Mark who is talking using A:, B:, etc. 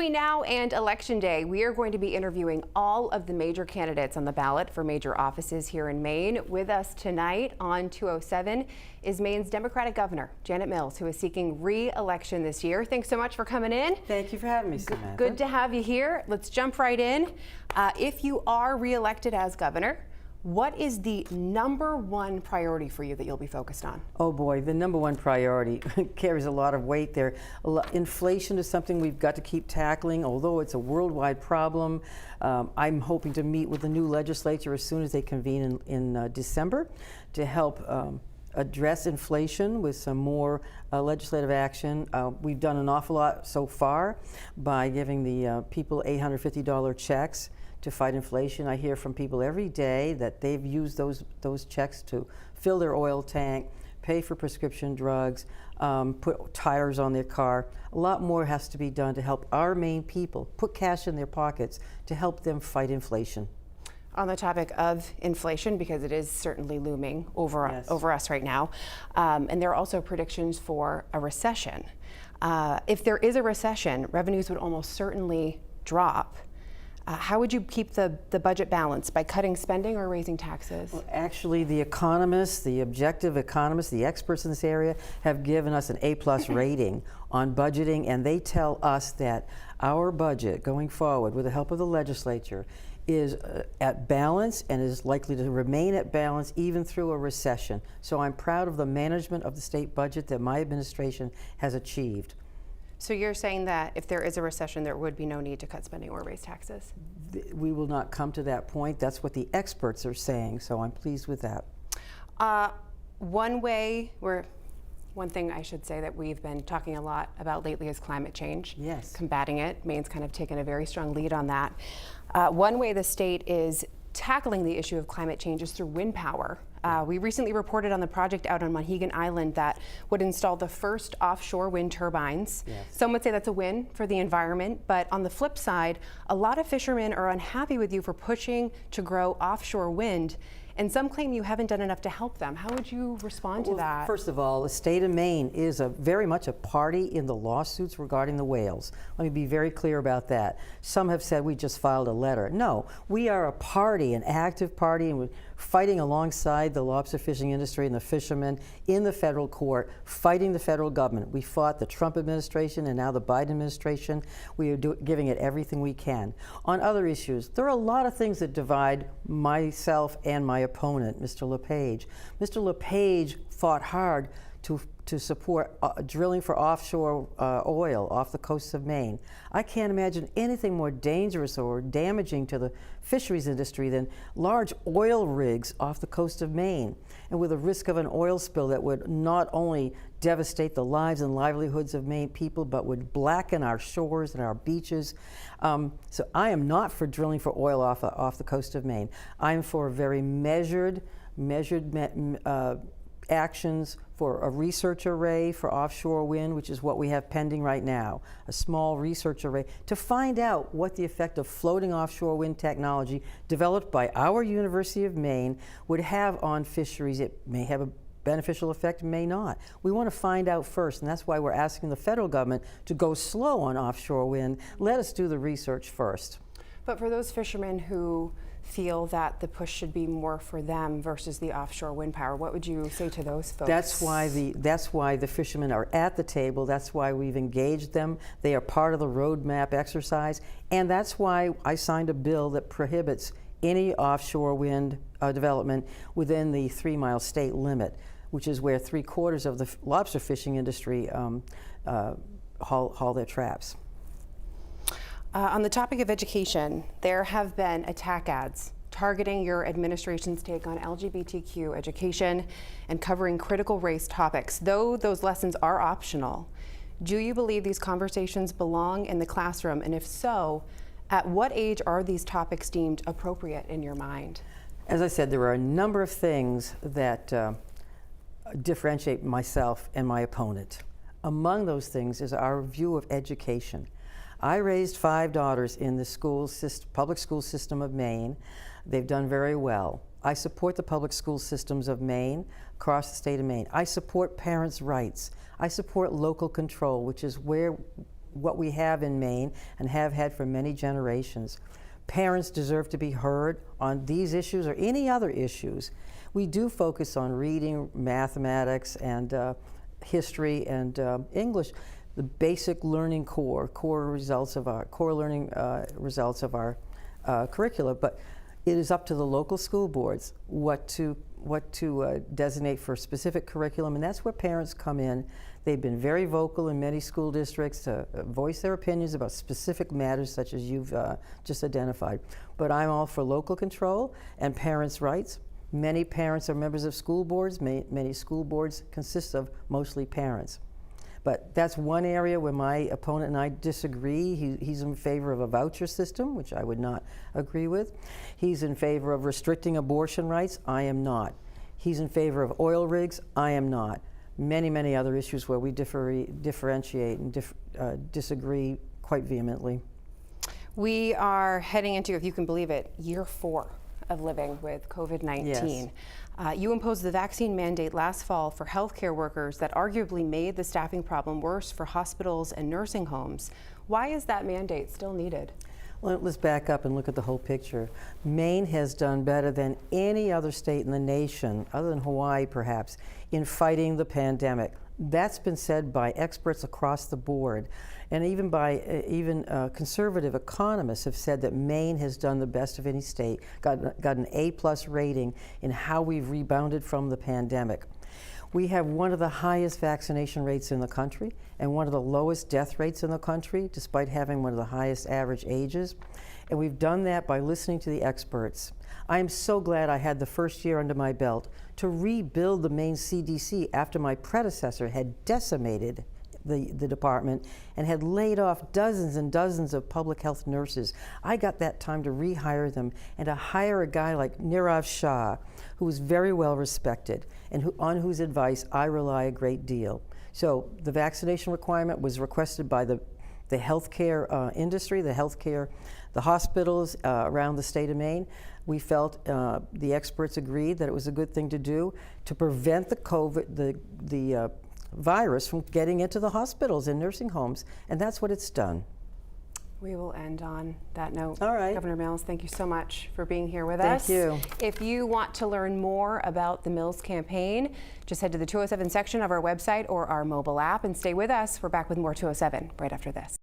A: Between now and Election Day, we are going to be interviewing all of the major candidates on the ballot for major offices here in Maine. With us tonight on 207 is Maine's Democratic Governor, Janet Mills, who is seeking re-election this year. Thanks so much for coming in.
B: Thank you for having me, Samantha.
A: Good to have you here. Let's jump right in. If you are re-elected as governor, what is the #1 priority for you that you'll be focused on?
B: Oh boy, the #1 priority carries a lot of weight there. Inflation is something we've got to keep tackling, although it's a worldwide problem. I'm hoping to meet with the new legislature as soon as they convene in December to help address inflation with some more legislative action. We've done an awful lot so far by giving the people $850 checks to fight inflation. I hear from people every day that they've used those checks to fill their oil tank, pay for prescription drugs, put tires on their car. A lot more has to be done to help our Maine people put cash in their pockets to help them fight inflation.
A: On the topic of inflation, because it is certainly looming over us right now, and there are also predictions for a recession. If there is a recession, revenues would almost certainly drop. How would you keep the budget balanced? By cutting spending or raising taxes?
B: Well, actually, the economists, the objective economists, the experts in this area have given us an A+ rating on budgeting, and they tell us that our budget going forward, with the help of the legislature, is at balance and is likely to remain at balance even through a recession. So I'm proud of the management of the state budget that my administration has achieved.
A: So you're saying that if there is a recession, there would be no need to cut spending or raise taxes?
B: We will not come to that point. That's what the experts are saying, so I'm pleased with that.
A: One thing I should say that we've been talking a lot about lately is climate change.
B: Yes.
A: Combating it. Maine's kind of taken a very strong lead on that. One way the state is tackling the issue of climate change is through wind power. We recently reported on the project out on Mohegan Island that would install the first offshore wind turbines.
B: Yes.
A: Some would say that's a win for the environment, but on the flip side, a lot of fishermen are unhappy with you for pushing to grow offshore wind, and some claim you haven't done enough to help them. How would you respond to that?
B: First of all, the state of Maine is very much a party in the lawsuits regarding the whales. Let me be very clear about that. Some have said we just filed a letter. No, we are a party, an active party, and we're fighting alongside the lobster fishing industry and the fishermen in the federal court, fighting the federal government. We fought the Trump administration and now the Biden administration. We are giving it everything we can. On other issues, there are a lot of things that divide myself and my opponent, Mr. Lepage. Mr. Lepage fought hard to support drilling for offshore oil off the coast of Maine. I can't imagine anything more dangerous or damaging to the fisheries industry than large oil rigs off the coast of Maine, and with the risk of an oil spill that would not only devastate the lives and livelihoods of Maine people, but would blacken our shores and our beaches. So I am not for drilling for oil off the coast of Maine. I'm for very measured actions for a research array for offshore wind, which is what we have pending right now, a small research array to find out what the effect of floating offshore wind technology developed by our University of Maine would have on fisheries. It may have a beneficial effect, may not. We want to find out first, and that's why we're asking the federal government to go slow on offshore wind. Let us do the research first.
A: But for those fishermen who feel that the push should be more for them versus the offshore wind power, what would you say to those folks?
B: That's why the fishermen are at the table. That's why we've engaged them. They are part of the roadmap exercise, and that's why I signed a bill that prohibits any offshore wind development within the 3-mile state limit, which is where 3/4 of the lobster fishing industry haul their traps.
A: On the topic of education, there have been attack ads targeting your administration's take on LGBTQ education and covering critical race topics. Though those lessons are optional, do you believe these conversations belong in the classroom? And if so, at what age are these topics deemed appropriate in your mind?
B: As I said, there are a number of things that differentiate myself and my opponent. Among those things is our view of education. I raised 5 daughters in the public school system of Maine. They've done very well. I support the public school systems of Maine, across the state of Maine. I support parents' rights. I support local control, which is where what we have in Maine and have had for many generations. Parents deserve to be heard on these issues or any other issues. We do focus on reading, mathematics, and history and English, the basic learning core learning results of our curricula. But it is up to the local school boards what to designate for specific curriculum, and that's where parents come in. They've been very vocal in many school districts to voice their opinions about specific matters such as you've just identified. But I'm all for local control and parents' rights. Many parents are members of school boards. Many school boards consist of mostly parents. But that's one area where my opponent and I disagree. He's in favor of a voucher system, which I would not agree with. He's in favor of restricting abortion rights. I am not. He's in favor of oil rigs. I am not. Many other issues where we differentiate and disagree quite vehemently.
A: We are heading into, if you can believe it, year 4 of living with COVID-19.
B: Yes.
A: You imposed the vaccine mandate last fall for healthcare workers that arguably made the staffing problem worse for hospitals and nursing homes. Why is that mandate still needed?
B: Well, let's back up and look at the whole picture. Maine has done better than any other state in the nation, other than Hawaii perhaps, in fighting the pandemic. That's been said by experts across the board, and even by conservative economists have said that Maine has done the best of any state, got an A+ rating in how we've rebounded from the pandemic. We have one of the highest vaccination rates in the country and one of the lowest death rates in the country, despite having one of the highest average ages. And we've done that by listening to the experts. I am so glad I had the first year under my belt to rebuild the Maine CDC after my predecessor had decimated the department and had laid off dozens and dozens of public health nurses. I got that time to rehire them and to hire a guy like Nirav Shah, who was very well respected and on whose advice I rely a great deal. So the vaccination requirement was requested by the healthcare industry, the hospitals around the state of Maine. We felt the experts agreed that it was a good thing to do to prevent the virus from getting into the hospitals and nursing homes, and that's what it's done.
A: We will end on that note.
B: All right.
A: Governor Mills, thank you so much for being here with
B: Thank
A: us.
B: you.
A: If you want to learn more about the Mills campaign, just head to the 207 section of our website or our mobile app and stay with us. We're back with more 207 right after this.